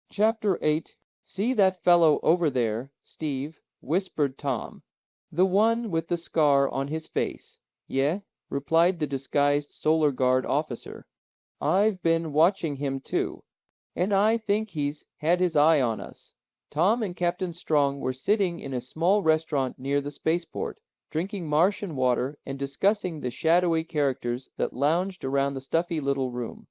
Chapter 8. "See that fellow over there, Steve," whispered Tom. "The one with the scar on his face." "Yeah," replied the disguised Solar Guard officer. "I've been watching him too, and I think he's had his eye on us." Tom and Captain Strong were sitting in a small restaurant near the spaceport, drinking Martian water and discussing the shadowy characters that lounged around the stuffy little room.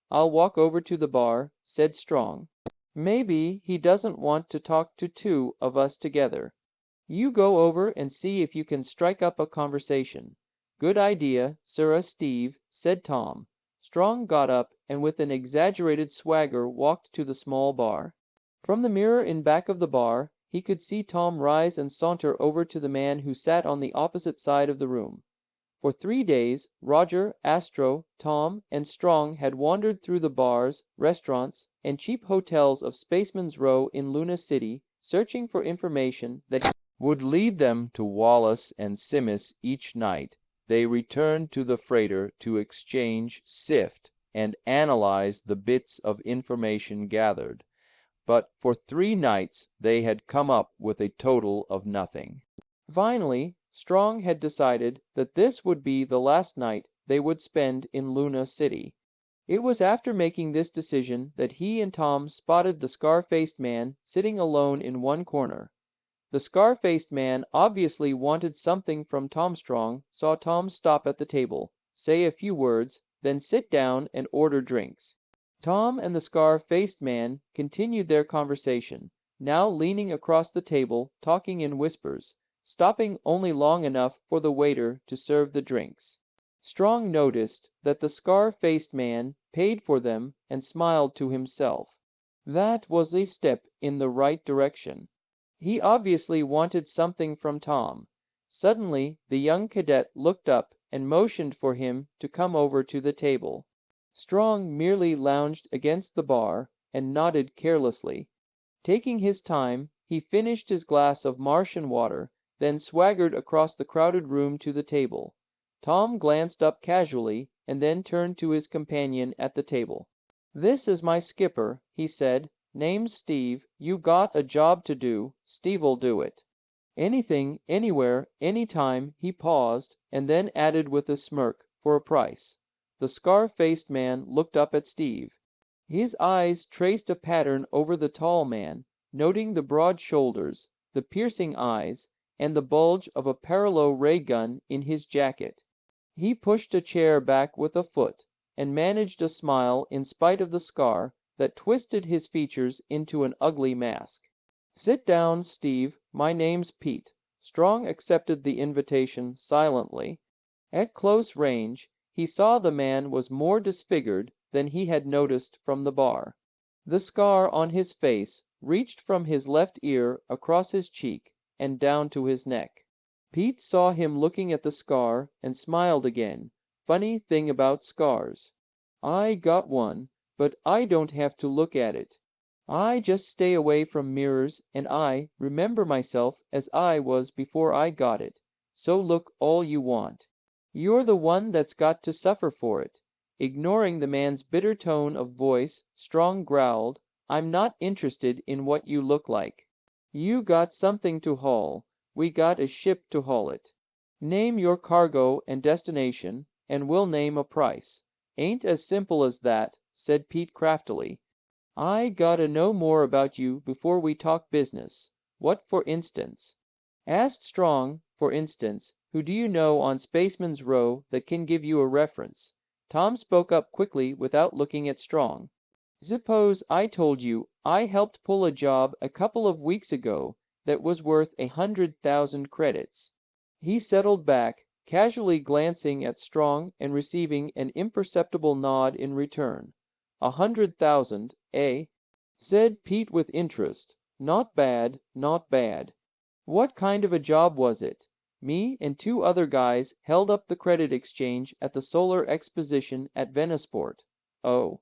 "I'll walk over to the bar," said Strong. "Maybe he doesn't want to talk to two of us together." "You go over and see if you can strike up a conversation." "Good idea, Sirrah Steve," said Tom. Strong got up and with an exaggerated swagger walked to the small bar. From the mirror in back of the bar, he could see Tom rise and saunter over to the man who sat on the opposite side of the room. For 3 days, Roger, Astro, Tom, and Strong had wandered through the bars, restaurants, and cheap hotels of Spaceman's Row in Luna City, searching for information that would lead them to Wallace and Simms. Each night, they returned to the freighter to exchange, sift, and analyze the bits of information gathered. But for 3 nights they had come up with a total of nothing. Finally, Strong had decided that this would be the last night they would spend in Luna City. It was after making this decision that he and Tom spotted the scar-faced man sitting alone in one corner. The scar-faced man obviously wanted something from Tom. Strong saw Tom stop at the table, say a few words, then sit down and order drinks. Tom and the scar-faced man continued their conversation, now leaning across the table, talking in whispers, stopping only long enough for the waiter to serve the drinks. Strong noticed that the scar-faced man paid for them and smiled to himself. That was a step in the right direction. He obviously wanted something from Tom. Suddenly, the young cadet looked up and motioned for him to come over to the table. Strong merely lounged against the bar and nodded carelessly. Taking his time, he finished his glass of Martian water, then swaggered across the crowded room to the table. Tom glanced up casually and then turned to his companion at the table. "This is my skipper," he said. "Name's Steve. You got a job to do. Steve'll do it." "Anything, anywhere, anytime," he paused, and then added with a smirk, "for a price." The scar-faced man looked up at Steve. His eyes traced a pattern over the tall man, noting the broad shoulders, the piercing eyes, and the bulge of a paralo ray gun in his jacket. He pushed a chair back with a foot, and managed a smile in spite of the scar that twisted his features into an ugly mask. "Sit down, Steve. My name's Pete." Strong accepted the invitation silently. At close range, he saw the man was more disfigured than he had noticed from the bar. The scar on his face reached from his left ear across his cheek and down to his neck. Pete saw him looking at the scar and smiled again. Funny thing about scars. "I got one, but I don't have to look at it. I just stay away from mirrors and I remember myself as I was before I got it. So look all you want. You're the one that's got to suffer for it." Ignoring the man's bitter tone of voice, Strong growled, "I'm not interested in what you look like. You got something to haul. We got a ship to haul it. Name your cargo and destination, and we'll name a price." "Ain't as simple as that," said Pete craftily. "I gotta know more about you before we talk business. What for instance?" "Ask Strong, for instance, who do you know on Spaceman's Row that can give you a reference?" Tom spoke up quickly without looking at Strong. "Suppose I told you I helped pull a job a couple of weeks ago that was worth 100,000 credits." He settled back, casually glancing at Strong and receiving an imperceptible nod in return. 100,000, eh?" said Pete with interest. "Not bad, not bad. What kind of a job was it?" Me and two other guys held up the credit exchange at the Solar Exposition at Venusport. "Oh."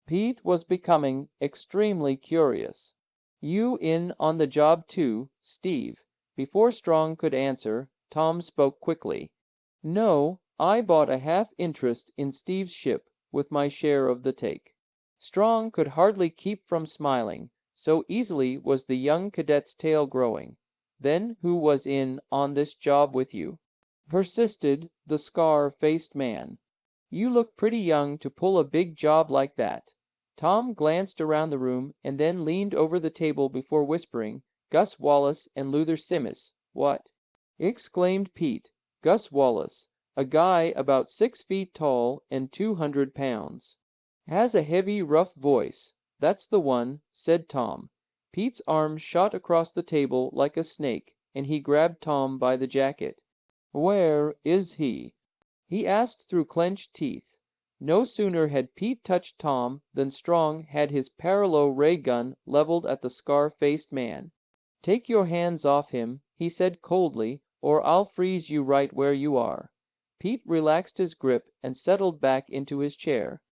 Pete was becoming extremely curious. "You in on the job too, Steve?" Before Strong could answer, Tom spoke quickly. "No, I bought a half interest in Steve's ship with my share of the take." Strong could hardly keep from smiling. so easily was the young cadet's tail growing. "Then who was in on this job with you?" persisted the scar-faced man. "You look pretty young to pull a big job like that." Tom glanced around the room and then leaned over the table before whispering, "Gus Wallace and Luther Simms." "What?" exclaimed Pete. "Gus Wallace, a guy about 6 feet tall and 200 pounds. Has a heavy, rough voice. That's the one," said Tom. Pete's arm shot across the table like a snake, and he grabbed Tom by the jacket. "Where is he?" he asked through clenched teeth. No sooner had Pete touched Tom than Strong had his paralo ray gun leveled at the scar-faced man. "Take your hands off him," he said coldly, "or I'll freeze you right where you are." Pete relaxed his grip and settled back into his chair.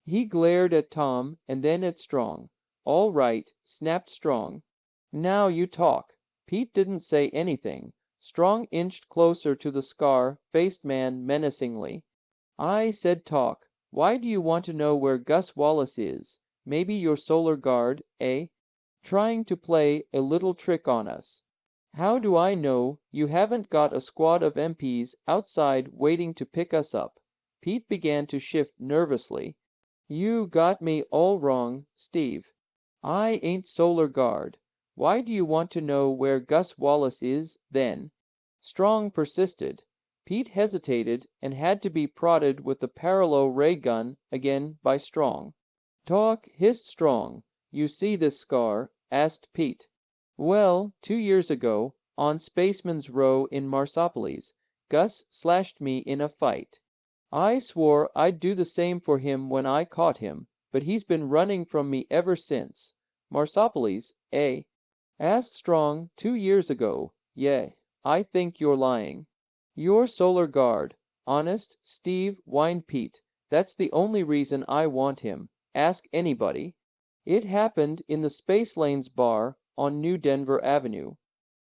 He glared at Tom and then at Strong. "All right," snapped Strong. "Now you talk." Pete didn't say anything. Strong inched closer to the scar-faced man menacingly. "I said talk. Why do you want to know where Gus Wallace is? Maybe your Solar Guard, eh? Trying to play a little trick on us." "How do I know you haven't got a squad of MPs outside waiting to pick us up?" Pete began to shift nervously. "You got me all wrong, Steve. I ain't Solar Guard. Why do you want to know where Gus Wallace is, then?" Strong persisted. Pete hesitated and had to be prodded with the paralo ray gun again by Strong. "Talk," hissed Strong. "You see this scar?" asked Pete. "Well, 2 years ago, on Spaceman's Row in Marsopolis, Gus slashed me in a fight. I swore I'd do the same for him when I caught him, but he's been running from me ever since." "Marsopolis, eh?" asked Strong. 2 years ago. "Yeah, I think you're lying." "You're Solar Guard." "Honest, Steve," whined Pete. "That's the only reason I want him. Ask anybody. It happened in the Space Lanes bar on New Denver Avenue.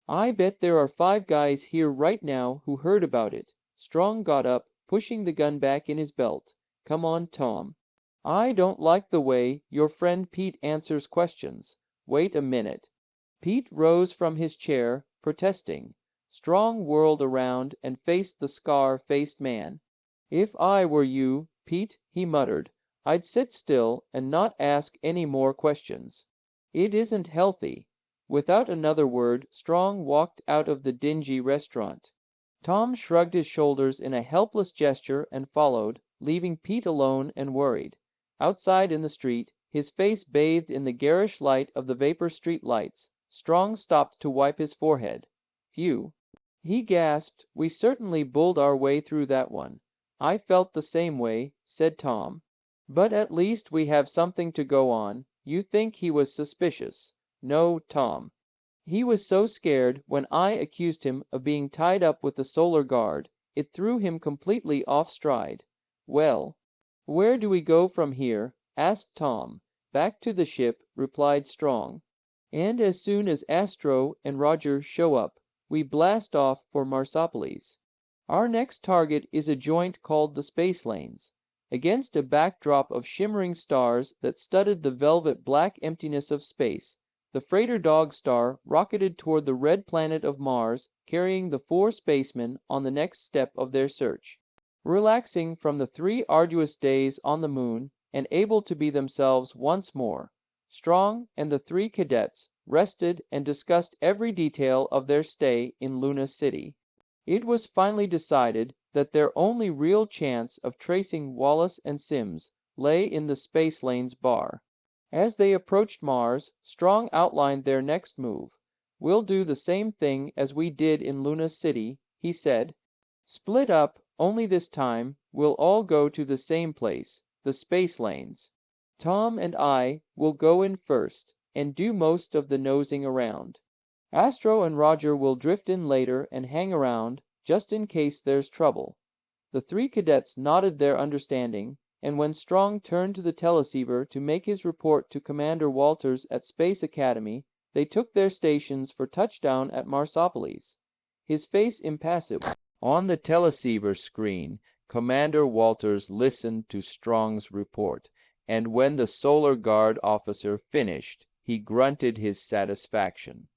I bet there are 5 guys here right now who heard about it." Strong got up, pushing the gun back in his belt. "Come on, Tom. I don't like the way your friend Pete answers questions. Wait a minute." Pete rose from his chair, protesting. Strong whirled around and faced the scar-faced man. "If I were you, Pete," he muttered, "I'd sit still and not ask any more questions. It isn't healthy." Without another word, Strong walked out of the dingy restaurant. Tom shrugged his shoulders in a helpless gesture and followed, leaving Pete alone and worried. Outside in the street, his face bathed in the garish light of the Vapor Street lights, Strong stopped to wipe his forehead. "Phew," he gasped, "we certainly bulled our way through that one." "I felt the same way," said Tom. "But at least we have something to go on. You think he was suspicious. No, Tom. He was so scared when I accused him of being tied up with the Solar Guard, it threw him completely off stride." "Well, where do we go from here?" asked Tom. "Back to the ship," replied Strong. "And as soon as Astro and Roger show up, we blast off for Marsopolis. Our next target is a joint called the Space Lanes." Against a backdrop of shimmering stars that studded the velvet black emptiness of space, the freighter Dog Star rocketed toward the red planet of Mars, carrying the 4 spacemen on the next step of their search. Relaxing from the 3 arduous days on the moon, and able to be themselves once more, Strong and the 3 cadets rested and discussed every detail of their stay in Luna City. It was finally decided that their only real chance of tracing Wallace and Simms lay in the Space Lanes bar. As they approached Mars, Strong outlined their next move. "We'll do the same thing as we did in Luna City," he said. "Split up, only this time we'll all go to the same place, the Space Lanes. Tom and I will go in first, and do most of the nosing around. Astro and Roger will drift in later and hang around, just in case there's trouble." The 3 cadets nodded their understanding, and when Strong turned to the teleceiver to make his report to Commander Walters at Space Academy, they took their stations for touchdown at Marsopolis. His face impassive, on the teleceiver screen, Commander Walters listened to Strong's report, and when the Solar Guard officer finished, He grunted his satisfaction.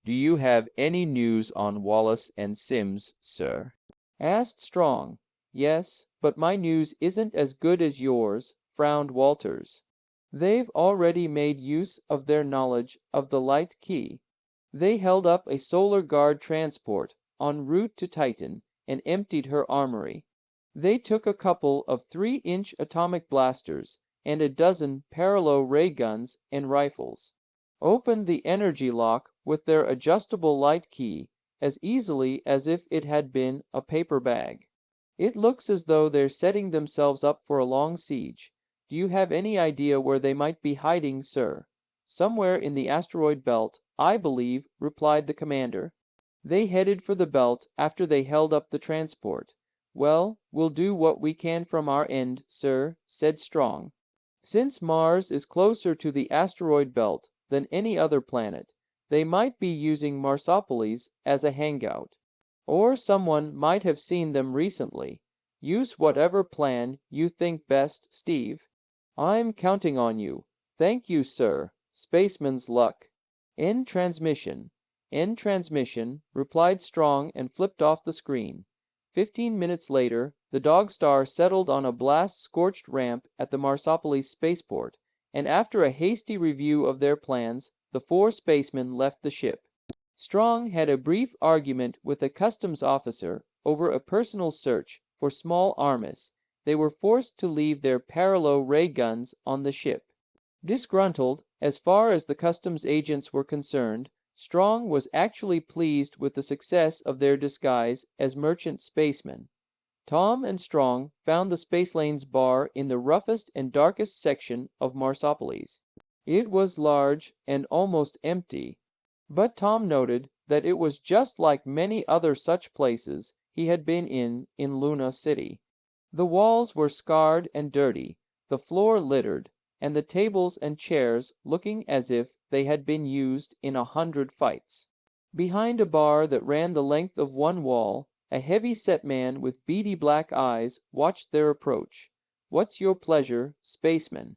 "Do you have any news on Wallace and Simms, sir?" asked Strong. "Yes, but my news isn't as good as yours," frowned Walters. "They've already made use of their knowledge of the light key. They held up a Solar Guard transport en route to Titan and emptied her armory. They took a couple of 3-inch atomic blasters and a dozen paralo ray guns and rifles, opened the energy lock with their adjustable light key as easily as if it had been a paper bag. It looks as though they're setting themselves up for a long siege. Do you have any idea where they might be hiding, sir?" "Somewhere in the asteroid belt, I believe," replied the commander. "They headed for the belt after they held up the transport." "Well, we'll do what we can from our end, sir," said Strong. "Since Mars is closer to the asteroid belt than any other planet, they might be using Marsopolis as a hangout. Or someone might have seen them recently. Use whatever plan you think best, Steve." "I'm counting on you." "Thank you, sir. Spaceman's luck." "End transmission." "End transmission," replied Strong and flipped off the screen. 15 minutes later, the Dog Star settled on a blast-scorched ramp at the Marsopolis spaceport, and after a hasty review of their plans, the 4 spacemen left the ship. Strong had a brief argument with a customs officer over a personal search for small armas. They were forced to leave their paralo ray guns on the ship. Disgruntled, as far as the customs agents were concerned, Strong was actually pleased with the success of their disguise as merchant spacemen. Tom and Strong found the Spacelane's bar in the roughest and darkest section of Marsopolis. It was large and almost empty, but Tom noted that it was just like many other such places he had been in Luna City. The walls were scarred and dirty, the floor littered, and the tables and chairs looking as if they had been used in 100 fights. Behind a bar that ran the length of one wall, a heavy-set man with beady black eyes watched their approach. "What's your pleasure, spaceman?"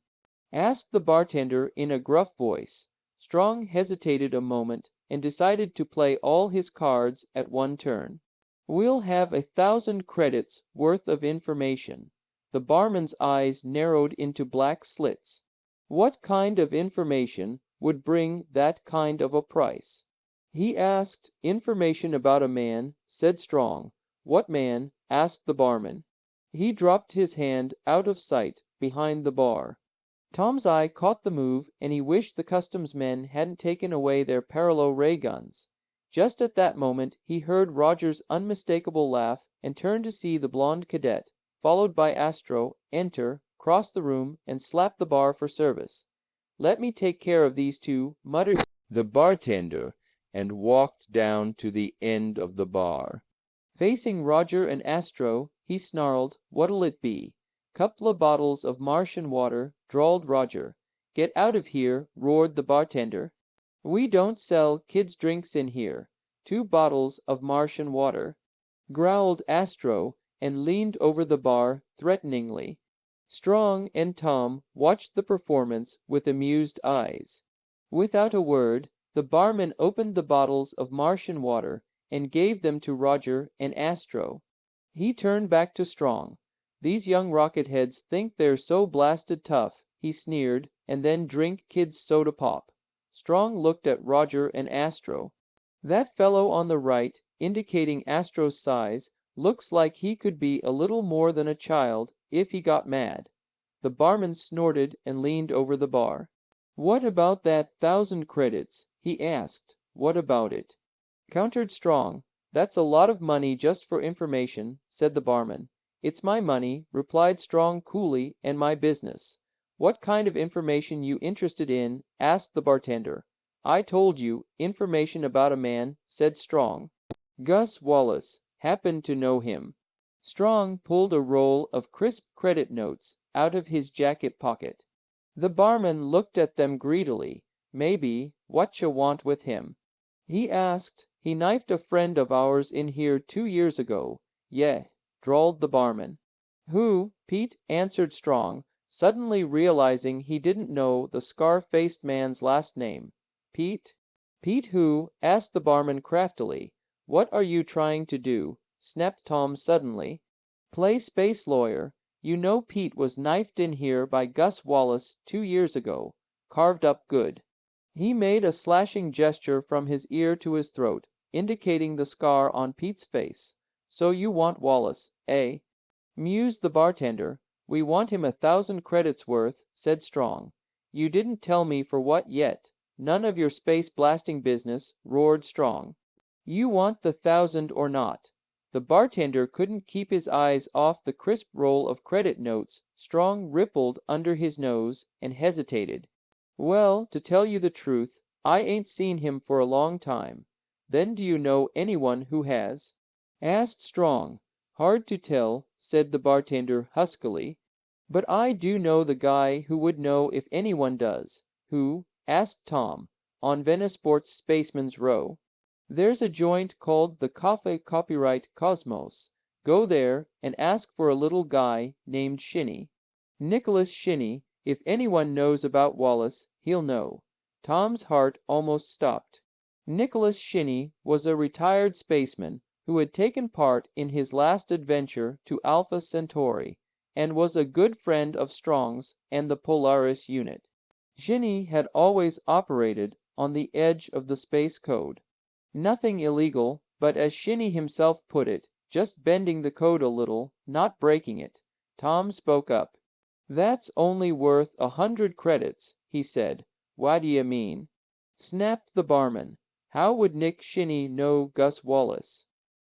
asked the bartender in a gruff voice. Strong hesitated a moment and decided to play all his cards at one turn. "We'll have 1,000 credits worth of information." The barman's eyes narrowed into black slits. "What kind of information would bring that kind of a price?" "He asked information about a man," said Strong. "What man?" asked the barman. "He dropped his hand out of sight behind the bar." Tom's eye caught the move, and he wished the customs men hadn't taken away their paralo ray guns. Just at that moment he heard Roger's unmistakable laugh, and turned to see the blonde cadet, followed by Astro, enter, cross the room, and slap the bar for service. "Let me take care of these two," muttered the bartender, and walked down to the end of the bar. Facing Roger and Astro, he snarled, "What'll it be?" "Couple of bottles of Martian water," drawled Roger. "Get out of here," roared the bartender. "We don't sell kids' drinks in here." "2 bottles of Martian water," growled Astro, and leaned over the bar threateningly. Strong and Tom watched the performance with amused eyes. Without a word, the barman opened the bottles of Martian water and gave them to Roger and Astro. He turned back to Strong. "These young rocket heads think they're so blasted tough," he sneered, "and then drink kids' soda pop." Strong looked at Roger and Astro. "That fellow on the right," indicating Astro's size, "looks like he could be a little more than a child if he got mad." The barman snorted and leaned over the bar. "What about that 1,000 credits?" he asked. "What about it?" countered Strong. "That's a lot of money just for information," said the barman. "It's my money," replied Strong coolly, "and my business." "What kind of information you interested in?" asked the bartender. "I told you, information about a man," said Strong. "Gus Wallace. Happen to know him." Strong pulled a roll of crisp credit notes out of his jacket pocket. The barman looked at them greedily. "Maybe. Whatcha want with him?" "He asked. He knifed a friend of ours in here 2 years ago." "Yeh," drawled the barman. "Who?" Pete answered Strong. suddenly realizing he didn't know the scar-faced man's last name. Pete? Pete who? Asked the barman craftily. What are you trying to do? Snapped Tom suddenly. Play space lawyer. You know Pete was knifed in here by Gus Wallace 2 years ago. Carved up good. He made a slashing gesture from his ear to his throat, indicating the scar on Pete's face. So you want Wallace, eh? Mused the bartender. We want him 1,000 credits worth, said Strong. You didn't tell me for what yet. None of your space blasting business, roared Strong. You want the 1,000 or not? The bartender couldn't keep his eyes off the crisp roll of credit notes Strong rippled under his nose, and hesitated. Well, to tell you the truth, I ain't seen him for a long time. Then do you know anyone who has? Asked Strong. Hard to tell, said the bartender huskily. But I do know the guy who would know if anyone does. Who? Asked Tom. On Venusport's Spaceman's Row. There's a joint called the Cafe Copyright Cosmos. Go there and ask for a little guy named Shinny. Nicholas Shinny. If anyone knows about Wallace, he'll know. Tom's heart almost stopped. Nicholas Shinny was a retired spaceman who had taken part in his last adventure to Alpha Centauri, and was a good friend of Strong's and the Polaris unit. Shinny had always operated on the edge of the space code. Nothing illegal, but as Shinny himself put it, just bending the code a little, not breaking it. Tom spoke up. That's only worth 100 credits, he said. What d'ye mean? Snapped the barman. How would Nick Shinny know Gus Wallace?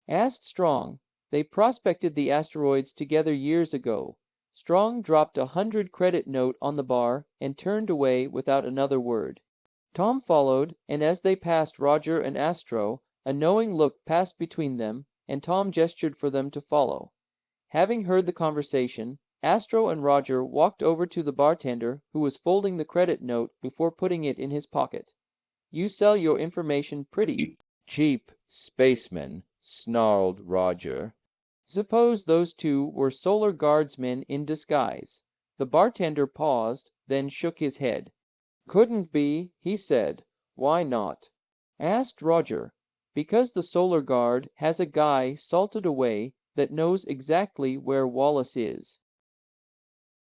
Asked Strong. They prospected the asteroids together years ago. Strong dropped 100 credit note on the bar and turned away without another word. Tom followed, and as they passed Roger and Astro, a knowing look passed between them, and Tom gestured for them to follow. Having heard the conversation, Astro and Roger walked over to the bartender who was folding the credit note before putting it in his pocket. You sell your information pretty cheap, spaceman, snarled Roger. Suppose those two were Solar Guardsmen in disguise. The bartender paused, then shook his head. Couldn't be, he said. Why not? Asked Roger. Because the Solar Guard has a guy salted away that knows exactly where Wallace is.